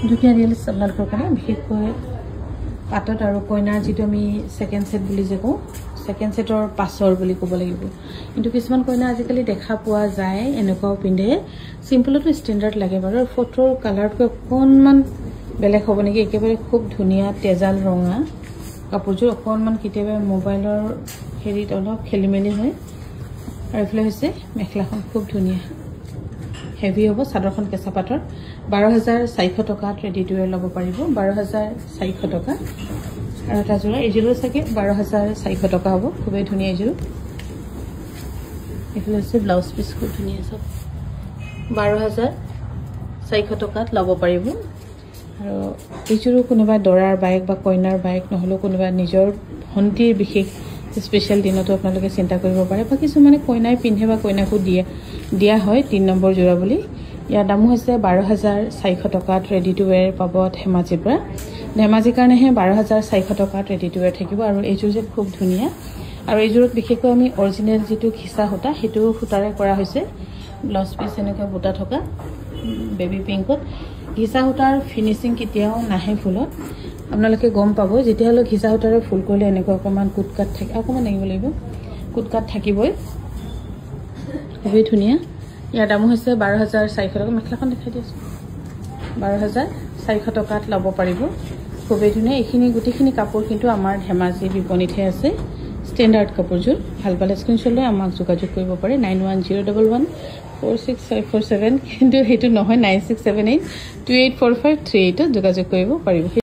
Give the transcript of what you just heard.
দুখীয়া ৰিয়েলিষ্ট আপোনালোকৰ কাৰণে বিশেষকৈ পাটত আৰু কইনাৰ যিটো আমি ছেকেণ্ড ছেট বুলি যে কওঁ ছেকেণ্ড ছেটৰ পাছৰ বুলি ক'ব লাগিব কিন্তু কিছুমান কইনা আজিকালি দেখা পোৱা যায় এনেকুৱাও পিন্ধে চিম্পলতো ষ্টেণ্ডাৰ্ড লাগে বাৰু আৰু ফটোৰ কালাৰতকৈ অকণমান বেলেগ হ'ব নেকি একেবাৰে খুব ধুনীয়া তেজাল ৰঙা কাপোৰযোৰ অকণমান কেতিয়াবা মোবাইলৰ হেৰিত অলপ খেলি মেলি হয় আৰু এইফালে হৈছে মেখেলাখন খুব ধুনীয়া হেভি হ'ব চাদৰখন কেঁচা পাটৰ 12,400 টকাত ৰেডি টু ৱেৰ ল'ব পাৰিব 12,400 টকা আৰু এটা যোৰা এইযোৰো চাগে 12,400 টকা হ'ব খুবেই ধুনীয়া এইযোৰ এইফালে হৈছে ব্লাউজ পিচ খুব ধুনীয়া চব 12,400 টকাত ল'ব পাৰিব আৰু এইযোৰো কোনোবা দৰাৰ বাইক বা কইনাৰ বাইক নহ'লেও কোনোবা নিজৰ ভণ্টিৰ বিশেষ স্পেচিয়েল দিনতো আপোনালোকে চিন্তা কৰিব পাৰে বা কিছুমানে কইনাই পিন্ধে বা কইনাকো দিয়া হয় 3 নম্বৰ যোৰা বুলি ইয়াৰ দামো হৈছে 12,400 টকাত ৰেডি টু ৱেৰ পাব ধেমাজিৰ পৰা ধেমাজিৰ কাৰণেহে 12,400 টকাত ৰেডি টু ৱেৰ থাকিব আৰু এইযোৰ যে খুব ধুনীয়া আৰু এইযোৰত বিশেষকৈ আমি অৰিজিনেল যিটো খিচা সূতা সেইটো সূতাৰে কৰা হৈছে ব্লাউজ পিচ এনেকুৱা বুটা থকা বেবি পিংকত ঘিচা সূতাৰ ফিনিচিং কেতিয়াও নাহে ফুলত আপোনালোকে গম পাব যেতিয়ালৈ ঘিচা সূতাৰে ফুল কৰিলে এনেকুৱা অকণমান কুটকাট থাকে অকণমান লাগিব লাগিব কুটকাট থাকিবই খুবেই ধুনীয়া ইয়াৰ দামো হৈছে 12,400 টকা মেখেলাখন দেখাই দিছোঁ 12,400 টকাত ল'ব পাৰিব খুবেই ধুনীয়া এইখিনি গোটেইখিনি কাপোৰ কিন্তু আমাৰ ধেমাজি বিপণীতহে আছে ষ্টেণ্ডাৰ্ড কাপোৰযোৰ ভাল পালে স্ক্ৰীনশ্বট লৈ আমাক যোগাযোগ কৰিব পাৰে 9101146547 কিন্তু সেইটো নহয় 9678284538 যোগাযোগ কৰিব পাৰিব